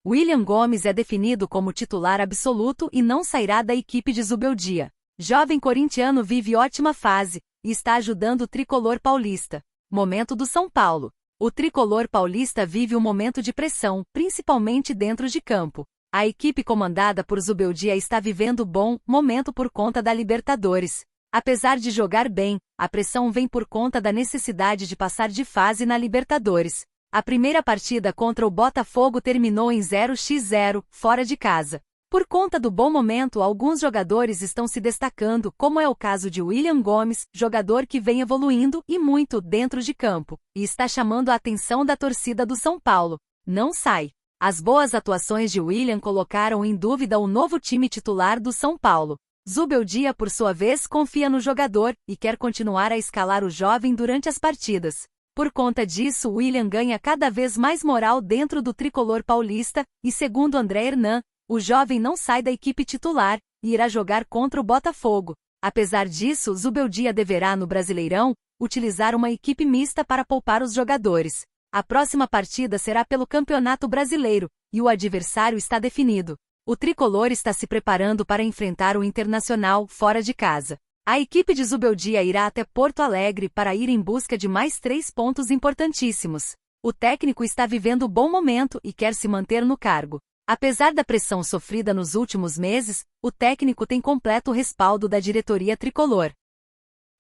William Gomes é definido como titular absoluto e não sairá da equipe de Zubeldia. Jovem corintiano vive ótima fase e está ajudando o tricolor paulista. Momento do São Paulo. O tricolor paulista vive um momento de pressão, principalmente dentro de campo. A equipe comandada por Zubeldia está vivendo bom momento por conta da Libertadores. Apesar de jogar bem, a pressão vem por conta da necessidade de passar de fase na Libertadores. A primeira partida contra o Botafogo terminou em 0-0, fora de casa. Por conta do bom momento, alguns jogadores estão se destacando, como é o caso de William Gomes, jogador que vem evoluindo e muito dentro de campo, e está chamando a atenção da torcida do São Paulo. Não sai. As boas atuações de William colocaram em dúvida o novo time titular do São Paulo. Zubeldia, por sua vez, confia no jogador e quer continuar a escalar o jovem durante as partidas. Por conta disso, William ganha cada vez mais moral dentro do tricolor paulista e, segundo André Hernan, o jovem não sai da equipe titular e irá jogar contra o Botafogo. Apesar disso, Zubeldia deverá, no Brasileirão, utilizar uma equipe mista para poupar os jogadores. A próxima partida será pelo Campeonato Brasileiro e o adversário está definido. O tricolor está se preparando para enfrentar o Internacional fora de casa. A equipe de Zubeldia irá até Porto Alegre para ir em busca de mais 3 pontos importantíssimos. O técnico está vivendo bom momento e quer se manter no cargo. Apesar da pressão sofrida nos últimos meses, o técnico tem completo respaldo da diretoria tricolor.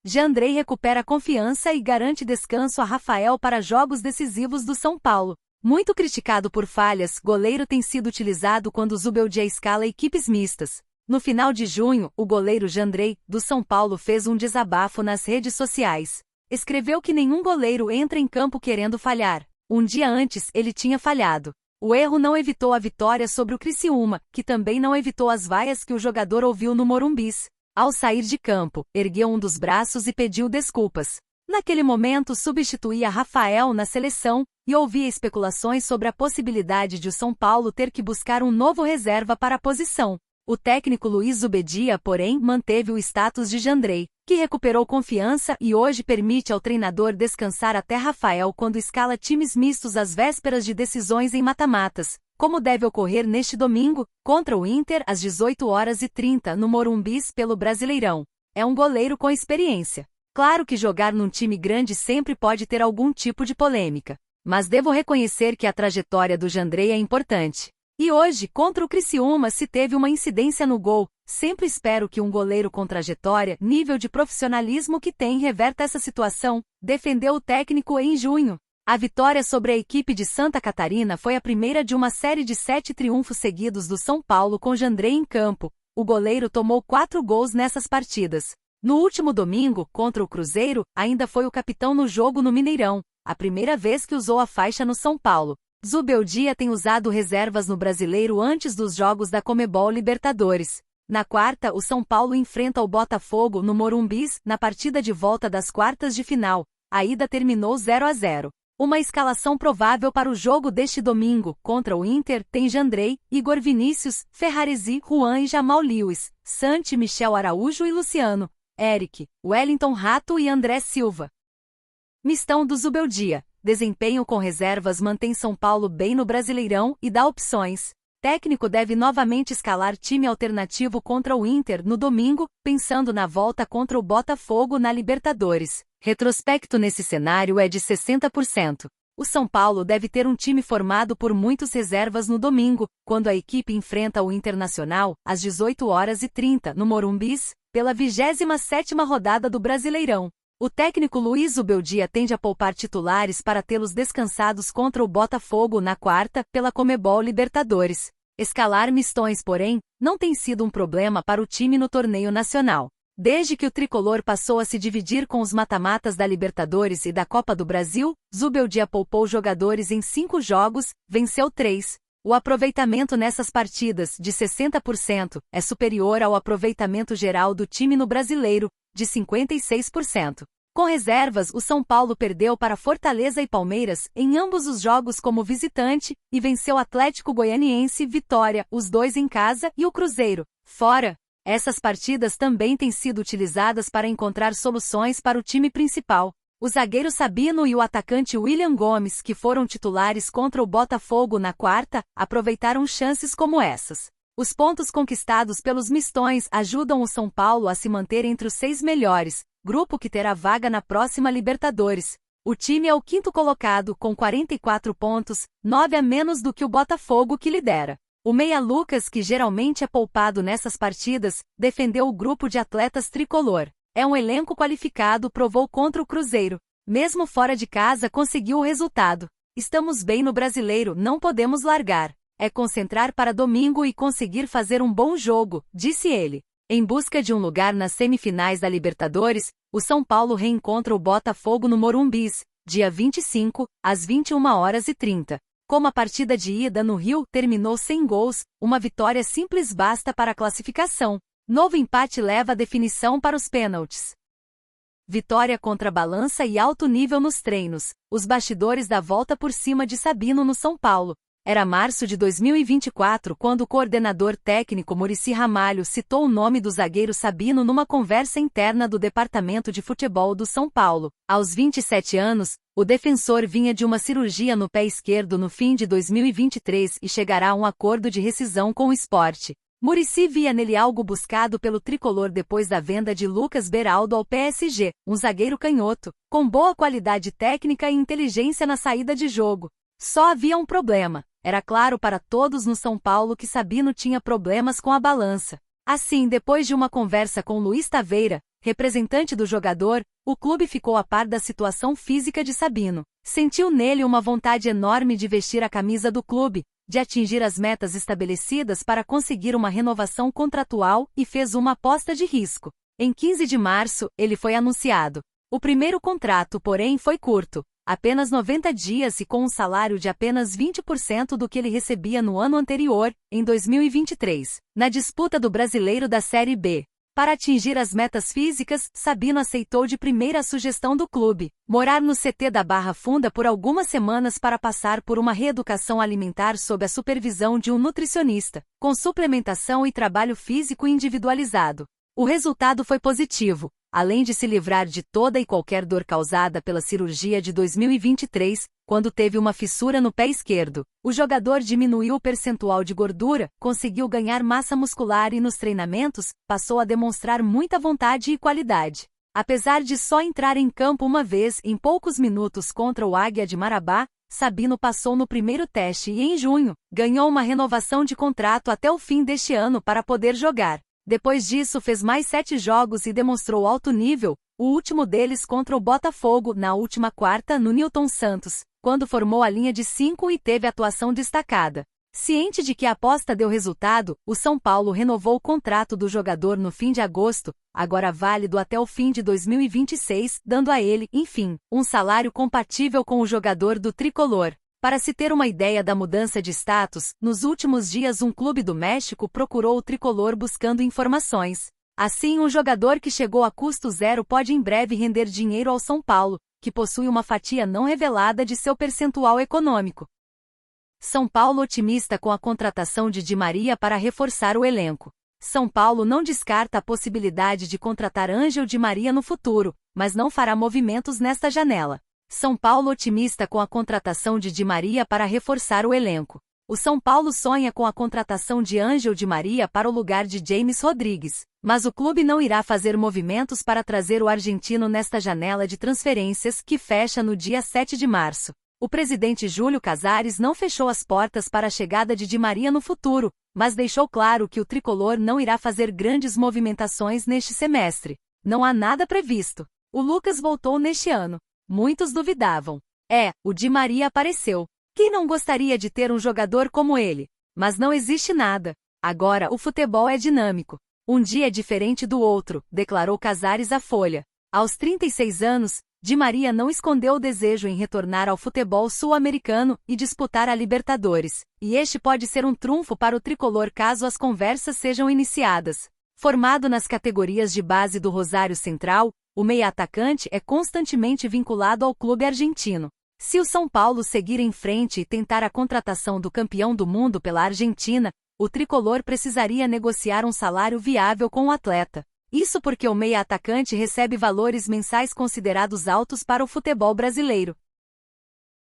Jandrei recupera confiança e garante descanso a Rafael para jogos decisivos do São Paulo. Muito criticado por falhas, goleiro tem sido utilizado quando Zubeldia escala equipes mistas. No final de junho, o goleiro Jandrei, do São Paulo, fez um desabafo nas redes sociais. Escreveu que nenhum goleiro entra em campo querendo falhar. Um dia antes, ele tinha falhado. O erro não evitou a vitória sobre o Criciúma, que também não evitou as vaias que o jogador ouviu no Morumbis. Ao sair de campo, ergueu um dos braços e pediu desculpas. Naquele momento, substituía Rafael na seleção e ouvia especulações sobre a possibilidade de o São Paulo ter que buscar um novo reserva para a posição. O técnico Luiz Zubeldia, porém, manteve o status de Jandrei, que recuperou confiança e hoje permite ao treinador descansar até Rafael quando escala times mistos às vésperas de decisões em mata-matas, como deve ocorrer neste domingo, contra o Inter às 18h30 no Morumbis pelo Brasileirão. É um goleiro com experiência. Claro que jogar num time grande sempre pode ter algum tipo de polêmica, mas devo reconhecer que a trajetória do Jandrei é importante. E hoje, contra o Criciúma, se teve uma incidência no gol. Sempre espero que um goleiro com trajetória, nível de profissionalismo que tem, reverta essa situação, defendeu o técnico em junho. A vitória sobre a equipe de Santa Catarina foi a primeira de uma série de 7 triunfos seguidos do São Paulo com Jandrei em campo. O goleiro tomou 4 gols nessas partidas. No último domingo, contra o Cruzeiro, ainda foi o capitão no jogo no Mineirão, a primeira vez que usou a faixa no São Paulo. Zubeldia tem usado reservas no Brasileiro antes dos jogos da Conmebol Libertadores. Na quarta, o São Paulo enfrenta o Botafogo no Morumbis, na partida de volta das quartas de final. A ida terminou 0-0. Uma escalação provável para o jogo deste domingo, contra o Inter, tem Jandrei, Igor Vinícius, Ferraresi, Juan e Jamal Lewis, Santi, Michel Araújo e Luciano, Eric, Wellington Rato e André Silva. Mistão do Zubeldia. Desempenho com reservas mantém São Paulo bem no Brasileirão e dá opções. Técnico deve novamente escalar time alternativo contra o Inter no domingo, pensando na volta contra o Botafogo na Libertadores. Retrospecto nesse cenário é de 60%. O São Paulo deve ter um time formado por muitos reservas no domingo, quando a equipe enfrenta o Internacional, às 18h30 no Morumbis, pela 27ª rodada do Brasileirão. O técnico Luiz Zubeldia tende a poupar titulares para tê-los descansados contra o Botafogo na quarta, pela Conmebol Libertadores. Escalar mistões, porém, não tem sido um problema para o time no torneio nacional. Desde que o tricolor passou a se dividir com os mata-matas da Libertadores e da Copa do Brasil, Zubeldia poupou jogadores em 5 jogos, venceu 3. O aproveitamento nessas partidas, de 60%, é superior ao aproveitamento geral do time no Brasileiro, de 56%. Com reservas, o São Paulo perdeu para Fortaleza e Palmeiras em ambos os jogos como visitante e venceu o Atlético Goianiense e Vitória, os dois em casa, e o Cruzeiro, fora. Essas partidas também têm sido utilizadas para encontrar soluções para o time principal. O zagueiro Sabino e o atacante William Gomes, que foram titulares contra o Botafogo na quarta, aproveitaram chances como essas. Os pontos conquistados pelos mistões ajudam o São Paulo a se manter entre os 6 melhores, grupo que terá vaga na próxima Libertadores. O time é o quinto colocado com 44 pontos, 9 a menos do que o Botafogo que lidera. O meia Lucas, que geralmente é poupado nessas partidas, defendeu o grupo de atletas tricolor. É um elenco qualificado, provou contra o Cruzeiro. Mesmo fora de casa conseguiu o resultado. Estamos bem no Brasileiro, não podemos largar. É concentrar para domingo e conseguir fazer um bom jogo, disse ele. Em busca de um lugar nas semifinais da Libertadores, o São Paulo reencontra o Botafogo no Morumbis, dia 25, às 21h30. Como a partida de ida no Rio terminou sem gols, uma vitória simples basta para a classificação. Novo empate leva a definição para os pênaltis. Vitória contra Balança e alto nível nos treinos. Os bastidores da volta por cima de Sabino no São Paulo. Era março de 2024 quando o coordenador técnico Muricy Ramalho citou o nome do zagueiro Sabino numa conversa interna do Departamento de Futebol do São Paulo. Aos 27 anos, o defensor vinha de uma cirurgia no pé esquerdo no fim de 2023 e chegará a um acordo de rescisão com o Sport. Muricy via nele algo buscado pelo tricolor depois da venda de Lucas Beraldo ao PSG, um zagueiro canhoto, com boa qualidade técnica e inteligência na saída de jogo. Só havia um problema. Era claro para todos no São Paulo que Sabino tinha problemas com a balança. Assim, depois de uma conversa com Luiz Taveira, representante do jogador, o clube ficou a par da situação física de Sabino. Sentiu nele uma vontade enorme de vestir a camisa do clube, de atingir as metas estabelecidas para conseguir uma renovação contratual e fez uma aposta de risco. Em 15 de março, ele foi anunciado. O primeiro contrato, porém, foi curto, apenas 90 dias e com um salário de apenas 20% do que ele recebia no ano anterior, em 2023, na disputa do Brasileiro da Série B. Para atingir as metas físicas, Sabino aceitou de primeira a sugestão do clube, morar no CT da Barra Funda por algumas semanas para passar por uma reeducação alimentar sob a supervisão de um nutricionista, com suplementação e trabalho físico individualizado. O resultado foi positivo. Além de se livrar de toda e qualquer dor causada pela cirurgia de 2023, quando teve uma fissura no pé esquerdo, o jogador diminuiu o percentual de gordura, conseguiu ganhar massa muscular e nos treinamentos, passou a demonstrar muita vontade e qualidade. Apesar de só entrar em campo uma vez em poucos minutos contra o Águia de Marabá, Sabino passou no primeiro teste e em junho, ganhou uma renovação de contrato até o fim deste ano para poder jogar. Depois disso fez mais 7 jogos e demonstrou alto nível, o último deles contra o Botafogo na última quarta no Newton Santos, quando formou a linha de 5 e teve atuação destacada. Ciente de que a aposta deu resultado, o São Paulo renovou o contrato do jogador no fim de agosto, agora válido até o fim de 2026, dando a ele, enfim, um salário compatível com o jogador do tricolor. Para se ter uma ideia da mudança de status, nos últimos dias um clube do México procurou o tricolor buscando informações. Assim, um jogador que chegou a custo zero pode em breve render dinheiro ao São Paulo, que possui uma fatia não revelada de seu percentual econômico. São Paulo otimista com a contratação de Di Maria para reforçar o elenco. São Paulo não descarta a possibilidade de contratar Ângel Di Maria no futuro, mas não fará movimentos nesta janela. São Paulo otimista com a contratação de Di Maria para reforçar o elenco. O São Paulo sonha com a contratação de Ângel Di Maria para o lugar de James Rodrigues, mas o clube não irá fazer movimentos para trazer o argentino nesta janela de transferências que fecha no dia 7 de março. O presidente Júlio Casares não fechou as portas para a chegada de Di Maria no futuro, mas deixou claro que o tricolor não irá fazer grandes movimentações neste semestre. Não há nada previsto. O Lucas voltou neste ano. Muitos duvidavam. O Di Maria apareceu. Quem não gostaria de ter um jogador como ele? Mas não existe nada. Agora o futebol é dinâmico. Um dia é diferente do outro, declarou Casares à Folha. Aos 36 anos, Di Maria não escondeu o desejo em retornar ao futebol sul-americano e disputar a Libertadores. E este pode ser um trunfo para o tricolor caso as conversas sejam iniciadas. Formado nas categorias de base do Rosário Central, o meia-atacante é constantemente vinculado ao clube argentino. Se o São Paulo seguir em frente e tentar a contratação do campeão do mundo pela Argentina, o tricolor precisaria negociar um salário viável com o atleta. Isso porque o meia atacante recebe valores mensais considerados altos para o futebol brasileiro.